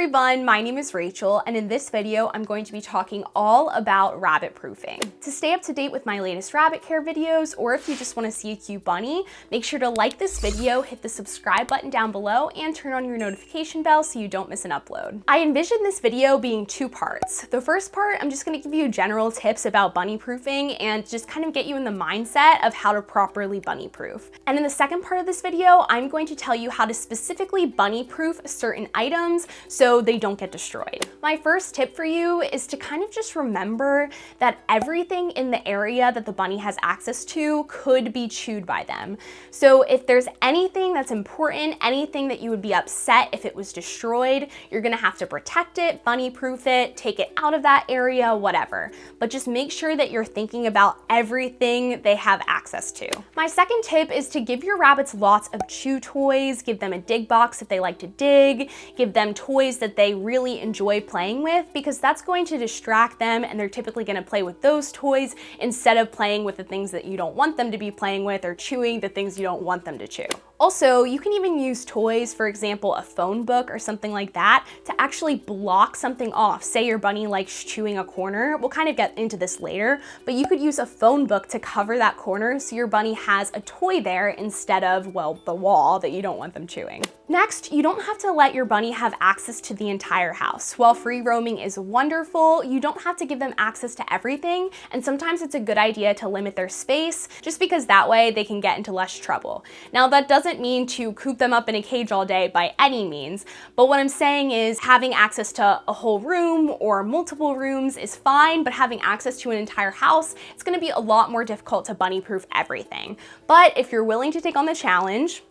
everyone, my name is Rachel, and in this video, I'm going to be talking all about rabbit proofing. To stay up to date with my latest rabbit care videos, or if you just want to see a cute bunny, make sure to like this video, hit the subscribe button down below, and turn on your notification bell so you don't miss an upload. I envisioned this video being two parts. The first part, I'm just going to give you general tips about bunny proofing and just kind of get you in the mindset of how to properly bunny proof. And in the second part of this video, I'm going to tell you how to specifically bunny proof certain items so they don't get destroyed. My first tip for you is to kind of just remember that everything in the area that the bunny has access to could be chewed by them. So if there's anything that's important, anything that you would be upset if it was destroyed, you're gonna have to protect it, bunny proof it, take it out of that area, whatever. But just make sure that you're thinking about everything they have access to. My second tip is to give your rabbits lots of chew toys, give them a dig box if they like to dig, give them toys that they really enjoy playing with, because that's going to distract them and they're typically going to play with those toys instead of playing with the things that you don't want them to be playing with or chewing the things you don't want them to chew. Also, you can even use toys, for example, a phone book or something like that, to actually block something off. Say your bunny likes chewing a corner. We'll kind of get into this later, but you could use a phone book to cover that corner so your bunny has a toy there instead of, well, the wall that you don't want them chewing. Next, you don't have to let your bunny have access to the entire house. While free roaming is wonderful, you don't have to give them access to everything, and sometimes it's a good idea to limit their space, just because that way they can get into less trouble. Now, that doesn't mean to coop them up in a cage all day by any means, but what I'm saying is having access to a whole room or multiple rooms is fine, but having access to an entire house, it's gonna be a lot more difficult to bunny proof everything. But if you're willing to take on the challenge,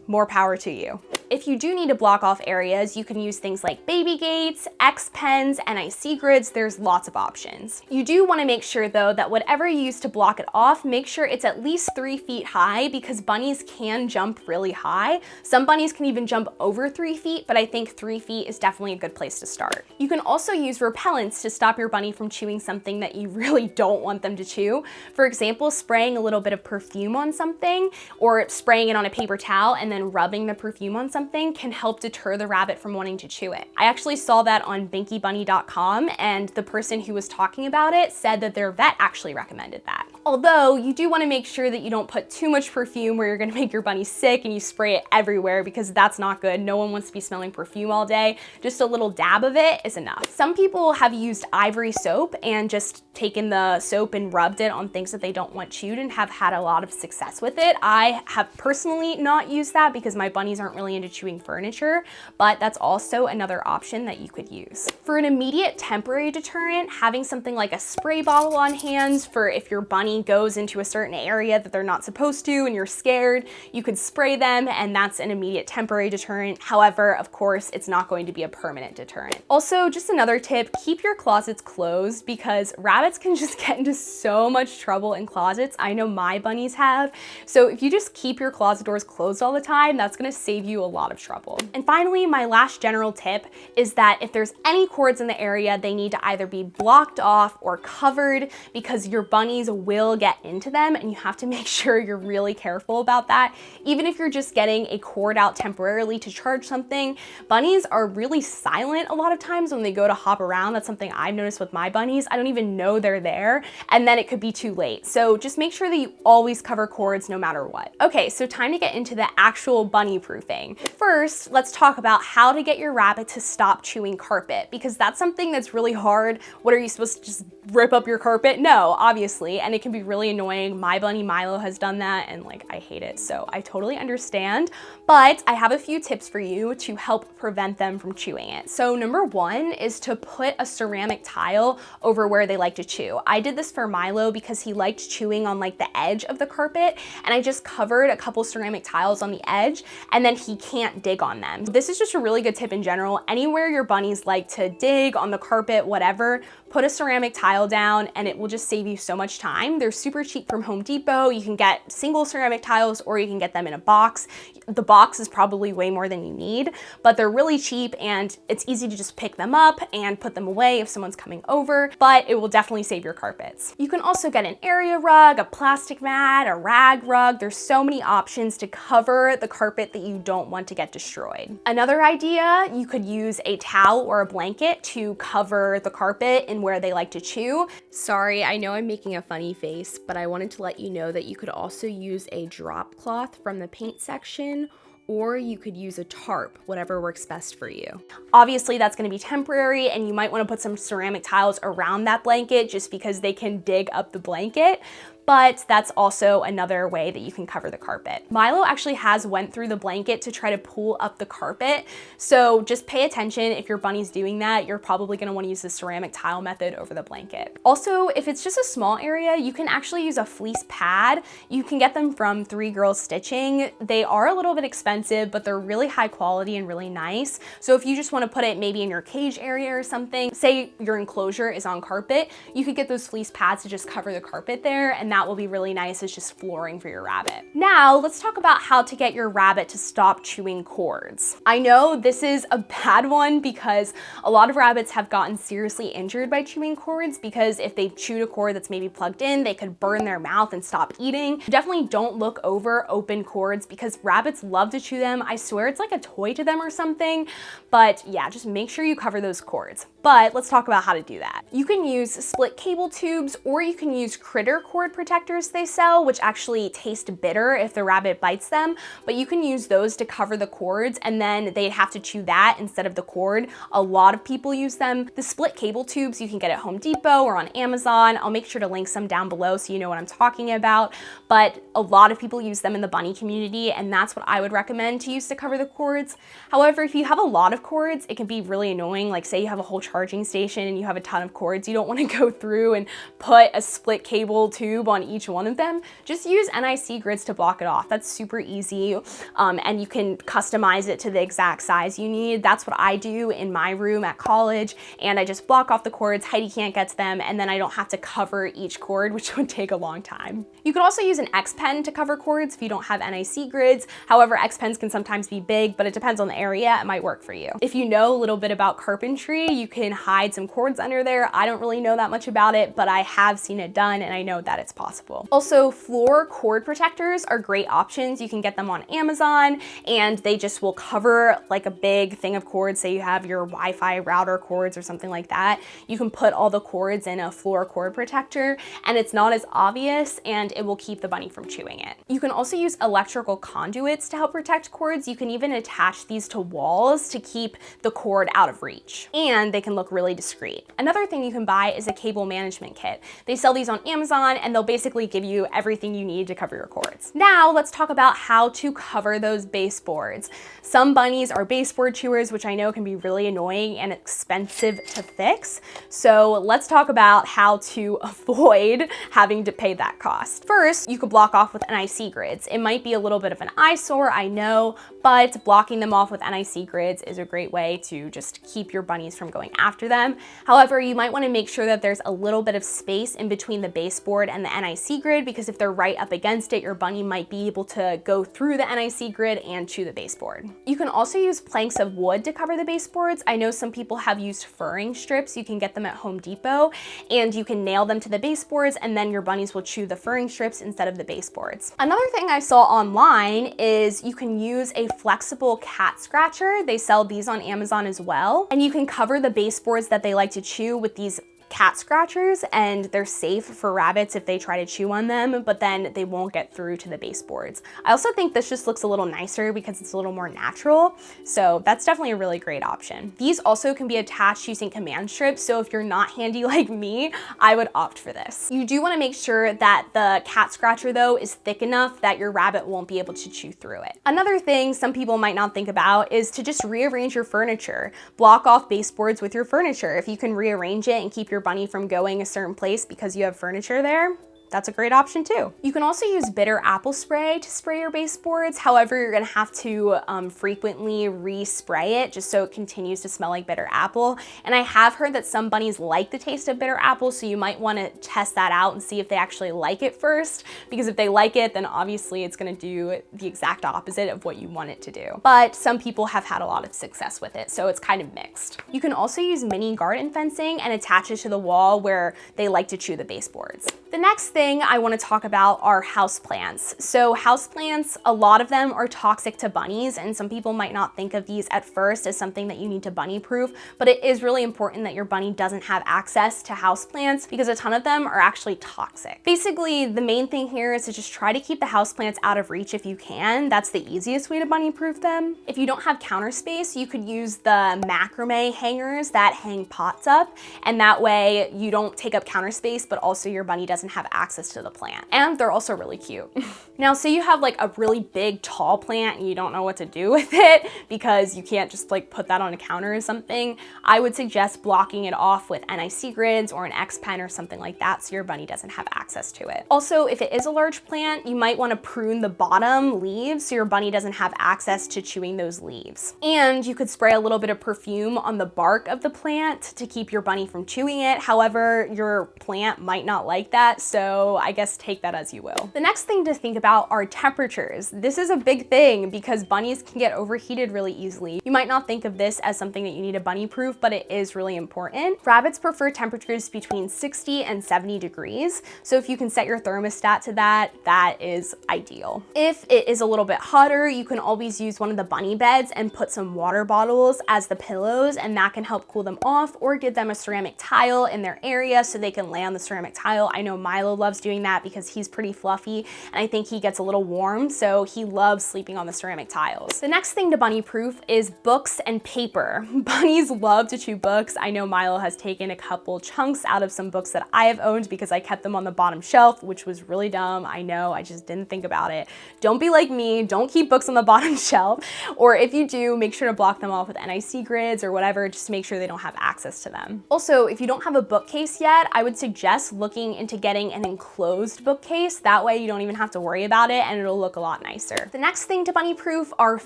more power to you. If you do need to block off areas, you can use things like baby gates, X pens, NIC grids. There's lots of options. You do want to make sure though that whatever you use to block it off, make sure it's at least 3 feet high, because bunnies can jump really high. Some bunnies can even jump over 3 feet, but I think 3 feet is definitely a good place to start. You can also use repellents to stop your bunny from chewing something that you really don't want them to chew. For example, spraying a little bit of perfume on something, or spraying it on a paper towel and then rubbing the perfume on something can help deter the rabbit from wanting to chew it. I actually saw that on binkybunny.com, and the person who was talking about it said that their vet actually recommended that. Although you do want to make sure that you don't put too much perfume where you're going to make your bunny sick and you spray it everywhere, because that's not good. No one wants to be smelling perfume all day. Just a little dab of it is enough. Some people have used ivory soap and just taken the soap and rubbed it on things that they don't want chewed and have had a lot of success with it. I have personally not used that because my bunnies aren't really into chewing furniture, but that's also another option that you could use. For an immediate temporary deterrent, having something like a spray bottle on hand for if your bunny goes into a certain area that they're not supposed to and you're scared, you could spray them, and that's an immediate temporary deterrent. However, of course, it's not going to be a permanent deterrent. Also, just another tip, keep your closets closed, because rabbits can just get into so much trouble in closets. I know my bunnies have. So if you just keep your closet doors closed all the time, that's gonna save you a lot of trouble. And finally, my last general tip is that if there's any cords in the area, they need to either be blocked off or covered, because your bunnies will get into them, and you have to make sure you're really careful about that. Even if you're just getting a cord out temporarily to charge something, bunnies are really silent a lot of times when they go to hop around. That's something I've noticed with my bunnies. I don't even know they're there, and then it could be too late. So just make sure that you always cover cords no matter what. Okay, so time to get into the actual bunny proofing. First, let's talk about how to get your rabbit to stop chewing carpet, because that's something that's really hard. What are you supposed to just rip up your carpet? No, obviously, and it can be really annoying. My bunny Milo has done that, and like, I hate it, so I totally understand. But I have a few tips for you to help prevent them from chewing it. So number one is to put a ceramic tile over where they like to chew. I did this for Milo because he liked chewing on like the edge of the carpet, and I just covered a couple ceramic tiles on the edge, and then he can't dig on them. This is just a really good tip in general. Anywhere your bunnies like to dig, on the carpet, whatever, put a ceramic tile down and it will just save you so much time. They're super cheap from Home Depot. You can get single ceramic tiles or you can get them in a box. The box is probably way more than you need, but they're really cheap and it's easy to just pick them up and put them away if someone's coming over, but it will definitely save your carpets. You can also get an area rug, a plastic mat, a rag rug. There's so many options to cover the carpet that you don't want to get destroyed. Another idea, you could use a towel or a blanket to cover the carpet and where they like to chew. Sorry, I know I'm making a funny face, but I wanted to let you know that you could also use a drop cloth from the paint section, or you could use a tarp, whatever works best for you. Obviously, that's gonna be temporary, and you might wanna put some ceramic tiles around that blanket just because they can dig up the blanket, but that's also another way that you can cover the carpet. Milo actually has went through the blanket to try to pull up the carpet, so just pay attention. If your bunny's doing that, you're probably gonna wanna use the ceramic tile method over the blanket. Also, if it's just a small area, you can actually use a fleece pad. You can get them from 3 Girls Stitching. They are a little bit expensive, but they're really high quality and really nice. So if you just wanna put it maybe in your cage area or something, say your enclosure is on carpet, you could get those fleece pads to just cover the carpet there, and that will be really nice as just flooring for your rabbit. Now, let's talk about how to get your rabbit to stop chewing cords. I know this is a bad one because a lot of rabbits have gotten seriously injured by chewing cords, because if they chewed a cord that's maybe plugged in, they could burn their mouth and stop eating. Definitely don't look over open cords because rabbits love to chew them. I swear it's like a toy to them or something, but yeah, just make sure you cover those cords. But let's talk about how to do that. You can use split cable tubes, or you can use critter cord protectors they sell, which actually taste bitter if the rabbit bites them, but you can use those to cover the cords, and then they'd have to chew that instead of the cord. A lot of people use them. The split cable tubes you can get at Home Depot or on Amazon. I'll make sure to link some down below so you know what I'm talking about, but a lot of people use them in the bunny community, and that's what I would recommend to use to cover the cords. However, if you have a lot of cords, it can be really annoying. Like say you have a whole charging station and you have a ton of cords, you don't want to go through and put a split cable tube on each one of them. Just use NIC grids to block it off. That's super easy, and you can customize it to the exact size you need. That's what I do in my room at college, and I just block off the cords. Heidi can't get to them, and then I don't have to cover each cord, which would take a long time. You could also use an X pen to cover cords if you don't have NIC grids. However, X pens can sometimes be big, but it depends on the area. It might work for you. If you know a little bit about carpentry, you can hide some cords under there. I don't really know that much about it, but I have seen it done, and I know that it's possible. Also, floor cord protectors are great options. You can get them on Amazon, and they just will cover like a big thing of cords. Say you have your Wi-Fi router cords or something like that. You can put all the cords in a floor cord protector, and it's not as obvious, and it will keep the bunny from chewing it. You can also use electrical conduits to help protect cords. You can even attach these to walls to keep the cord out of reach, and they can look really discreet. Another thing you can buy is a cable management kit. They sell these on Amazon, and they'll basically give you everything you need to cover your cords. Now let's talk about how to cover those baseboards. Some bunnies are baseboard chewers, which I know can be really annoying and expensive to fix. So let's talk about how to avoid having to pay that cost. First, you could block off with NIC grids. It might be a little bit of an eyesore, I know, but blocking them off with NIC grids is a great way to just keep your bunnies from going after them. However, you might want to make sure that there's a little bit of space in between the baseboard and the NIC grid, because if they're right up against it, your bunny might be able to go through the NIC grid and chew the baseboard. You can also use planks of wood to cover the baseboards. I know some people have used furring strips. You can get them at Home Depot, and you can nail them to the baseboards, and then your bunnies will chew the furring strips instead of the baseboards. Another thing I saw online is you can use a flexible cat scratcher. They sell these on Amazon as well, and you can cover the baseboards that they like to chew with these cat scratchers, and they're safe for rabbits if they try to chew on them, but then they won't get through to the baseboards. I also think this just looks a little nicer because it's a little more natural, so that's definitely a really great option. These also can be attached using command strips, so if you're not handy like me, I would opt for this. You do want to make sure that the cat scratcher though is thick enough that your rabbit won't be able to chew through it. Another thing some people might not think about is to just rearrange your furniture. Block off baseboards with your furniture. If you can rearrange it and keep your bunny from going a certain place because you have furniture there, that's a great option too. You can also use bitter apple spray to spray your baseboards. However, you're gonna have to frequently respray it just so it continues to smell like bitter apple. And I have heard that some bunnies like the taste of bitter apple, so you might wanna test that out and see if they actually like it first, because if they like it, then obviously it's gonna do the exact opposite of what you want it to do. But some people have had a lot of success with it, so it's kind of mixed. You can also use mini garden fencing and attach it to the wall where they like to chew the baseboards. The next thing I want to talk about are houseplants. So houseplants, a lot of them are toxic to bunnies, and some people might not think of these at first as something that you need to bunny proof, but it is really important that your bunny doesn't have access to houseplants because a ton of them are actually toxic. Basically, the main thing here is to just try to keep the houseplants out of reach if you can. That's the easiest way to bunny proof them. If you don't have counter space, you could use the macrame hangers that hang pots up, and that way you don't take up counter space, but also your bunny doesn't have access to the plant. And they're also really cute. Now, say you have like a really big tall plant and you don't know what to do with it because you can't just like put that on a counter or something, I would suggest blocking it off with NIC grids or an X pen or something like that so your bunny doesn't have access to it. Also, if it is a large plant, you might want to prune the bottom leaves so your bunny doesn't have access to chewing those leaves. And you could spray a little bit of perfume on the bark of the plant to keep your bunny from chewing it. However, your plant might not like that, so I guess take that as you will. The next thing to think about are temperatures. This is a big thing because bunnies can get overheated really easily. You might not think of this as something that you need to bunny proof, but it is really important. Rabbits prefer temperatures between 60 and 70 degrees. So if you can set your thermostat to that, that is ideal. If it is a little bit hotter, you can always use one of the bunny beds and put some water bottles as the pillows, and that can help cool them off, or give them a ceramic tile in their area so they can lay on the ceramic tile. I know Milo loves doing that because he's pretty fluffy and I think he gets a little warm, so he loves sleeping on the ceramic tiles. The next thing to bunny proof is books and paper. Bunnies love to chew books. I know Milo has taken a couple chunks out of some books that I have owned because I kept them on the bottom shelf, which was really dumb. I know, I just didn't think about it. Don't be like me, don't keep books on the bottom shelf, or if you do, make sure to block them off with NIC grids or whatever, just to make sure they don't have access to them. Also, if you don't have a bookcase yet, I would suggest looking into getting an enclosed bookcase. That way you don't even have to worry about it and it'll look a lot nicer. The next thing to bunny proof are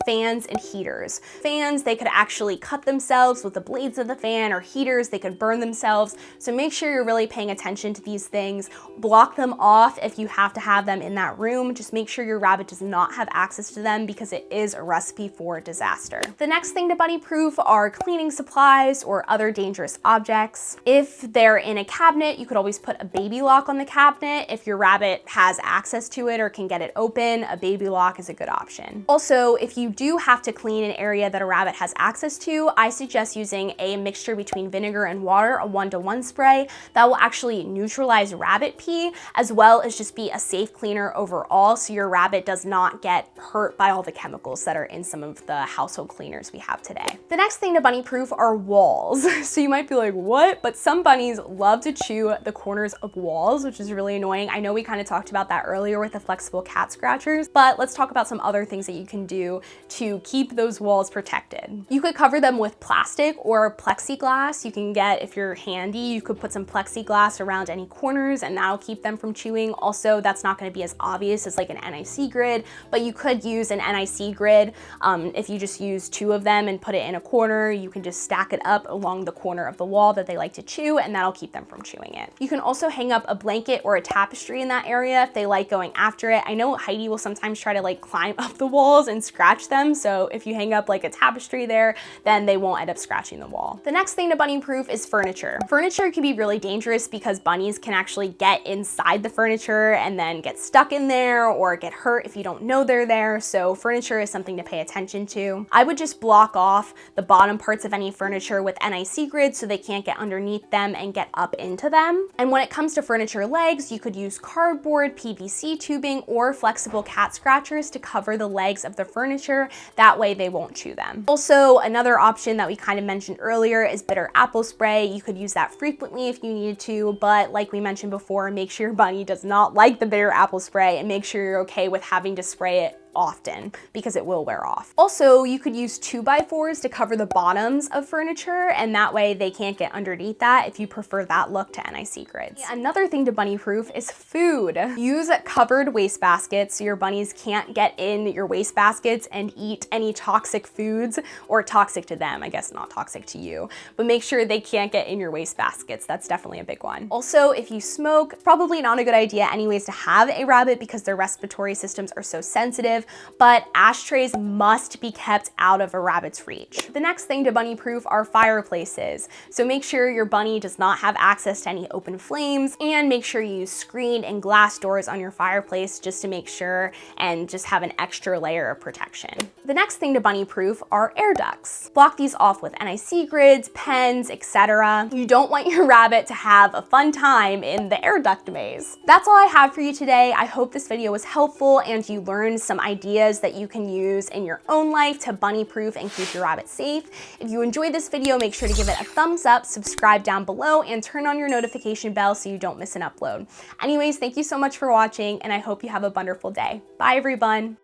fans and heaters. Fans, they could actually cut themselves with the blades of the fan, or heaters, they could burn themselves. So make sure you're really paying attention to these things. Block them off if you have to have them in that room. Just make sure your rabbit does not have access to them because it is a recipe for disaster. The next thing to bunny proof are cleaning supplies or other dangerous objects. If they're in a cabinet, you could always put a baby lock on the cabinet. If your rabbit has access to it or can get it open, a baby lock is a good option. Also, if you do have to clean an area that a rabbit has access to, I suggest using a mixture between vinegar and water, a 1-to-1 spray that will actually neutralize rabbit pee, as well as just be a safe cleaner overall so your rabbit does not get hurt by all the chemicals that are in some of the household cleaners we have today. The next thing to bunny proof are walls. So you might be like, what? But some bunnies love to chew the corners of walls, which is really annoying. I know we kind of talked about that earlier with the flexible cat scratchers, but let's talk about some other things that you can do to keep those walls protected. You could cover them with plastic or plexiglass. You can get, if you're handy, you could put some plexiglass around any corners and that'll keep them from chewing. Also, that's not going to be as obvious as like an NIC grid, but you could use an NIC grid. If you just use 2 of them and put it in a corner, you can just stack it up along the corner of the wall that they like to chew, and that'll keep them from chewing it. You can also hang up a blanket or a tapestry in that area if they like going after it. I know Heidi will sometimes try to like climb up the walls and scratch them, so if you hang up like a tapestry there, then they won't end up scratching the wall. The next thing to bunny proof is furniture. Furniture can be really dangerous because bunnies can actually get inside the furniture and then get stuck in there or get hurt if you don't know they're there, so furniture is something to pay attention to. I would just block off the bottom parts of any furniture with NIC grids so they can't get underneath them and get up into them. And when it comes to furniture legs, you could use cardboard, PVC tubing, or flexible cat scratchers to cover the legs of the furniture. That way they won't chew them. Also, another option that we kind of mentioned earlier is bitter apple spray. You could use that frequently if you needed to, but like we mentioned before, make sure your bunny does not like the bitter apple spray and make sure you're okay with having to spray it often because it will wear off. Also, you could use 2x4s to cover the bottoms of furniture, and that way they can't get underneath that if you prefer that look to NIC grids. Another thing to bunny proof is food. Use covered wastebaskets so your bunnies can't get in your wastebaskets and eat any toxic foods, or toxic to them, I guess not toxic to you, but make sure they can't get in your wastebaskets. That's definitely a big one. Also, if you smoke, probably not a good idea anyways to have a rabbit because their respiratory systems are so sensitive, but ashtrays must be kept out of a rabbit's reach. The next thing to bunny proof are fireplaces. So make sure your bunny does not have access to any open flames, and make sure you use screen and glass doors on your fireplace just to make sure and just have an extra layer of protection. The next thing to bunny proof are air ducts. Block these off with NIC grids, pens, etc. You don't want your rabbit to have a fun time in the air duct maze. That's all I have for you today. I hope this video was helpful and you learned some ideas that you can use in your own life to bunny proof and keep your rabbit safe. If you enjoyed this video, make sure to give it a thumbs up, subscribe down below, and turn on your notification bell so you don't miss an upload. Anyways, thank you so much for watching, and I hope you have a wonderful day. Bye, everyone.